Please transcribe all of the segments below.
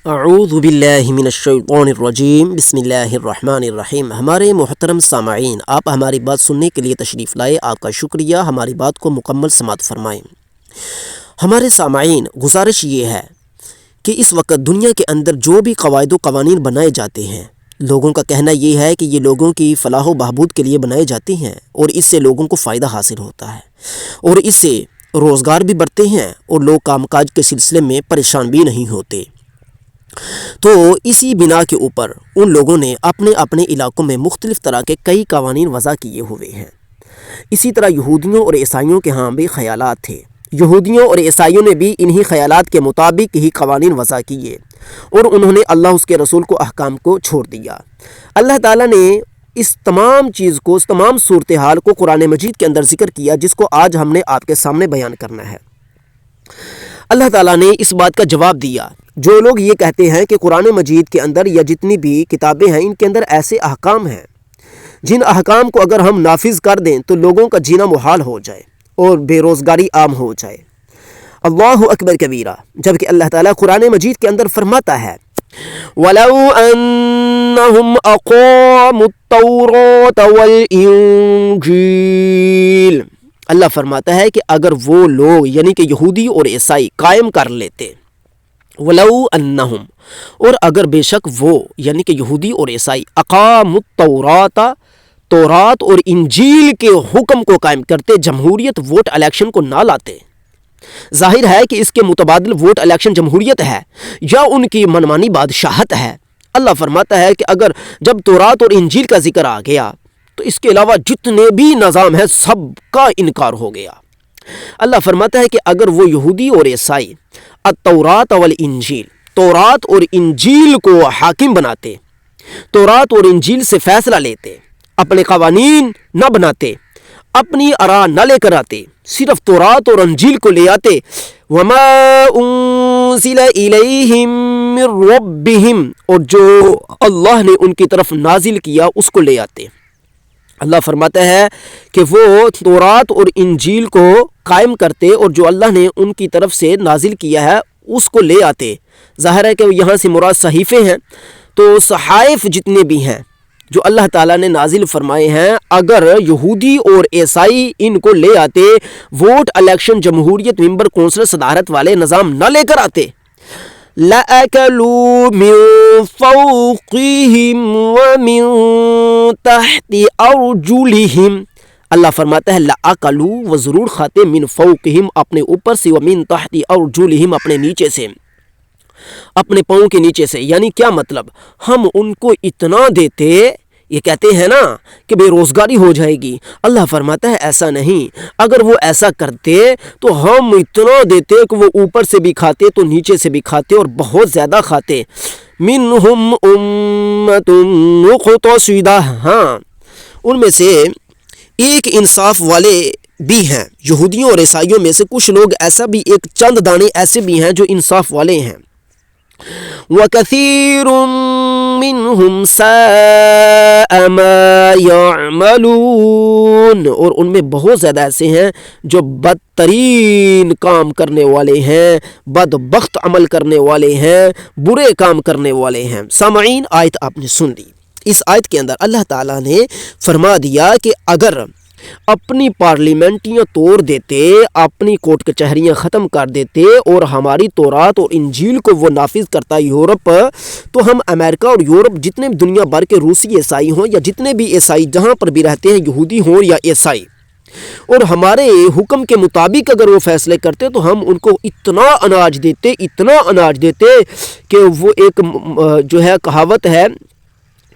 اعوذ باللہ من الشیطان الرجیم بسم اللہ الرحمن الرحیم۔ ہمارے محترم سامعین، آپ ہماری بات سننے کے لیے تشریف لائے، آپ کا شکریہ۔ ہماری بات کو مکمل سماعت فرمائیں۔ ہمارے سامعین، گزارش یہ ہے کہ اس وقت دنیا کے اندر جو بھی قواعد و قوانین بنائے جاتے ہیں، لوگوں کا کہنا یہ ہے کہ یہ لوگوں کی فلاح و بہبود کے لیے بنائے جاتے ہیں اور اس سے لوگوں کو فائدہ حاصل ہوتا ہے اور اس سے روزگار بھی بڑھتے ہیں اور لوگ کام کاج کے سلسلے میں پریشان بھی نہیں ہوتے۔ تو اسی بنا کے اوپر ان لوگوں نے اپنے اپنے علاقوں میں مختلف طرح کے کئی قوانین وضع کیے ہوئے ہیں۔ اسی طرح یہودیوں اور عیسائیوں کے ہاں بھی خیالات تھے۔ یہودیوں اور عیسائیوں نے بھی انہی خیالات کے مطابق ہی قوانین وضع کیے اور انہوں نے اللہ اس کے رسول کو احکام کو چھوڑ دیا۔ اللہ تعالیٰ نے اس تمام چیز کو، اس تمام صورتحال کو قرآن مجید کے اندر ذکر کیا، جس کو آج ہم نے آپ کے سامنے بیان کرنا ہے۔ اللہ تعالیٰ نے اس بات کا جواب دیا، جو لوگ یہ کہتے ہیں کہ قرآن مجید کے اندر یا جتنی بھی کتابیں ہیں ان کے اندر ایسے احکام ہیں جن احکام کو اگر ہم نافذ کر دیں تو لوگوں کا جینا محال ہو جائے اور بے روزگاری عام ہو جائے۔ اللہ اکبر کبیرہ۔ جبکہ اللہ تعالیٰ قرآن مجید کے اندر فرماتا ہے وَلَوْ أَنَّهُمْ أَقَامُوا التَّوْرَاةَ وَالْإِنْجِيلَ، اللہ فرماتا ہے کہ اگر وہ لوگ یعنی کہ یہودی اور عیسائی قائم کر لیتے، وَلَوْ أَنَّهُمْ، اور اگر بے شک وہ یعنی کہ یہودی اور عیسائی اقاموا التوراۃ، تورات اور انجیل کے حکم کو قائم کرتے، جمہوریت ووٹ الیکشن کو نہ لاتے۔ ظاہر ہے کہ اس کے متبادل ووٹ الیکشن جمہوریت ہے یا ان کی منمانی بادشاہت ہے۔ اللہ فرماتا ہے کہ اگر جب تورات اور انجیل کا ذکر آ گیا تو اس کے علاوہ جتنے بھی نظام ہیں سب کا انکار ہو گیا۔ اللہ فرماتا ہے کہ اگر وہ یہودی اور عیسائی التورات والانجیل، تورات اور انجیل کو حاکم بناتے، تورات اور انجیل سے فیصلہ لیتے، اپنے قوانین نہ بناتے، اپنی آراء نہ لے کر آتے، صرف تورات اور انجیل کو لے آتے، وما انزل الیہم من ربہم، اور جو اللہ نے ان کی طرف نازل کیا اس کو لے آتے۔ اللہ فرماتا ہے کہ وہ تورات اور انجیل کو قائم کرتے اور جو اللہ نے ان کی طرف سے نازل کیا ہے اس کو لے آتے۔ ظاہر ہے کہ یہاں سے مراد صحیفے ہیں، تو صحائف جتنے بھی ہیں جو اللہ تعالیٰ نے نازل فرمائے ہیں، اگر یہودی اور عیسائی ان کو لے آتے، ووٹ الیکشن جمہوریت ممبر کونسلر صدارت والے نظام نہ لے کر آتے، لَأَكَلُوا مِن فَوْقِهِمْ وَمِن تَحْتِ أَرْجُلِهِمْ، اللہ فرماتا ہے لَأَكَلُوا، وہ ضرور کھاتے، من فوقہم اپنے اوپر سے، ومن تحت أرجلہم اپنے نیچے سے، اپنے پاؤں کے نیچے سے۔ یعنی کیا مطلب؟ ہم ان کو اتنا دیتے، یہ کہتے ہیں نا کہ بے روزگاری ہو جائے گی، اللہ فرماتا ہے ایسا نہیں، اگر وہ ایسا کرتے تو ہم اتنا دیتے کہ وہ اوپر سے بھی کھاتے تو نیچے سے بھی کھاتے اور بہت زیادہ کھاتے۔ منہم امۃ مقتصدہ، ہاں ان میں سے ایک انصاف والے بھی ہیں، یہودیوں اور عیسائیوں میں سے کچھ لوگ ایسا بھی، ایک چند دانے ایسے بھی ہیں جو انصاف والے ہیں۔ وَكَثِيرٌ مِّنْهُمْ سَاءَ مَا يَعْمَلُونَ، اور ان میں بہت زیادہ ایسے ہیں جو بدترین کام کرنے والے ہیں، بدبخت عمل کرنے والے ہیں، برے کام کرنے والے ہیں۔ سامعین، آیت آپ نے سن لی۔ اس آیت کے اندر اللہ تعالیٰ نے فرما دیا کہ اگر اپنی پارلیمنٹیاں توڑ دیتے، اپنی کورٹ کچہریاں ختم کر دیتے اور ہماری تورات اور انجیل کو وہ نافذ کرتا یورپ، تو ہم امریکہ اور یورپ جتنے بھی دنیا بھر کے روسی عیسائی ہوں یا جتنے بھی عیسائی جہاں پر بھی رہتے ہیں، یہودی ہوں یا عیسائی، اور ہمارے حکم کے مطابق اگر وہ فیصلے کرتے تو ہم ان کو اتنا اناج دیتے، اتنا اناج دیتے کہ وہ ایک جو ہے کہاوت ہے،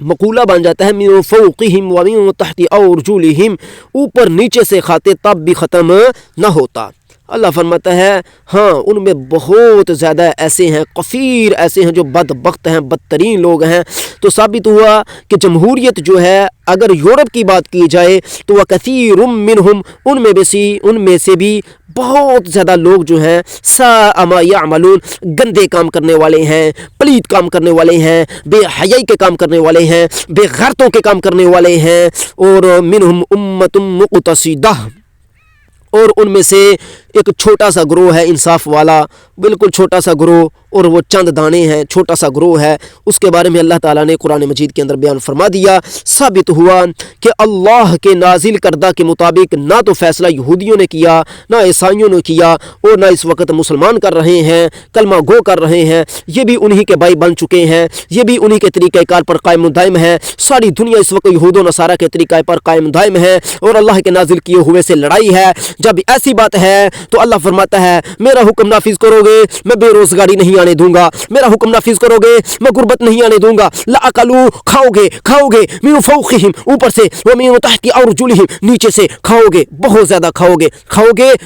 مقولہ بن جاتا ہے، من فوقہم ومن تحت ارجلہم، اوپر نیچے سے کھاتے تب بھی ختم نہ ہوتا۔ اللہ فرماتا ہے ہاں ان میں بہت زیادہ ایسے ہیں، کثیر ایسے ہیں جو بدبخت ہیں، بدترین لوگ ہیں۔ تو ثابت ہوا کہ جمہوریت جو ہے اگر یورپ کی بات کی جائے تو وہ کثیر منہم، ان میں سے بھی بہت زیادہ لوگ جو ہیں ساء ما یعملون، گندے کام کرنے والے ہیں، پلید کام کرنے والے ہیں، بے حیائی کے کام کرنے والے ہیں، بے غیرتوں کے کام کرنے والے ہیں، اور منہم امۃ مقتصدہ، اور ان میں سے ایک چھوٹا سا گروہ ہے انصاف والا، بالکل چھوٹا سا گروہ، اور وہ چند دانے ہیں، چھوٹا سا گروہ ہے، اس کے بارے میں اللہ تعالیٰ نے قرآن مجید کے اندر بیان فرما دیا۔ ثابت ہوا کہ اللہ کے نازل کردہ کے مطابق نہ تو فیصلہ یہودیوں نے کیا، نہ عیسائیوں نے کیا، اور نہ اس وقت مسلمان کر رہے ہیں، کلمہ گو کر رہے ہیں، یہ بھی انہی کے بھائی بن چکے ہیں، یہ بھی انہی کے طریقہ کار پر قائم دائم ہے۔ ساری دنیا اس وقت یہود و نصارہ کے طریقہ پر قائم دائم ہے اور اللہ کے نازل کیے ہوئے سے لڑائی ہے۔ جب ایسی بات ہے تو اللہ فرماتا ہے میرا حکم نافذ کرو گے میں بے روزگاری نہیں آنے دوں گا، میرا حکم نافذ کرو گے میں غربت نہیں آنے دوں گا۔ لَأَكَلُوا کھاؤ گے مِن فَوْقِهِمْ اوپر سے وَمِن تَحْتِ أَرْجُلِهِمْ نیچے سے کھاؤ گے، بہت زیادہ کھاؤ گے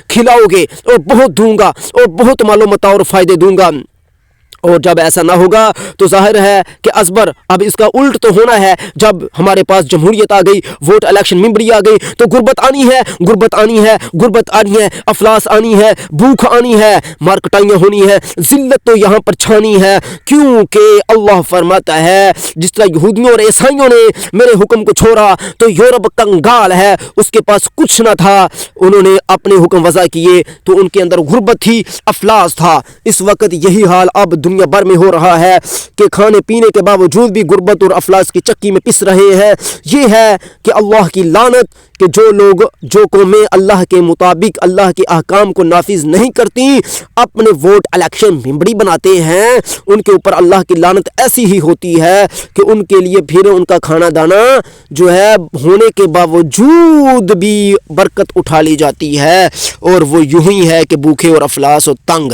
کھلاؤ گے اور بہت دوں گا اور بہت مال و متاع اور فائدے دوں گا۔ اور جب ایسا نہ ہوگا تو ظاہر ہے کہ ازبر اب اس کا الٹ تو ہونا ہے۔ جب ہمارے پاس جمہوریت آ گئی، ووٹ الیکشن ممبری آ گئی تو غربت آنی ہے، افلاس آنی ہے، بھوک آنی ہے، مارکٹائیاں ہونی ہے، ذلت تو یہاں پر چھانی ہے، کیونکہ اللہ فرماتا ہے جس طرح یہودیوں اور عیسائیوں نے میرے حکم کو چھوڑا تو یورپ کنگال ہے، اس کے پاس کچھ نہ تھا، انہوں نے اپنے حکم وضع کیے تو ان کے اندر غربت تھی، افلاس تھا۔ اس وقت یہی حال اب دنیا بھر میں ہو رہا ہے کہ کھانے پینے کے باوجود بھی غربت اور افلاس کی چکی میں پس رہے ہیں۔ یہ ہے کہ اللہ کی لعنت کہ جو قومیں اللہ کے مطابق اللہ کے احکام کو نافذ نہیں کرتی، اپنے ووٹ الیکشن ممبری بناتے ہیں، ان کے اوپر اللہ کی لعنت ایسی ہی ہوتی ہے کہ ان کے لیے پھر ان کا کھانا دانا جو ہے ہونے کے باوجود بھی برکت اٹھا لی جاتی ہے اور وہ یوں ہی ہے کہ بھوکے اور افلاس اور تنگ۔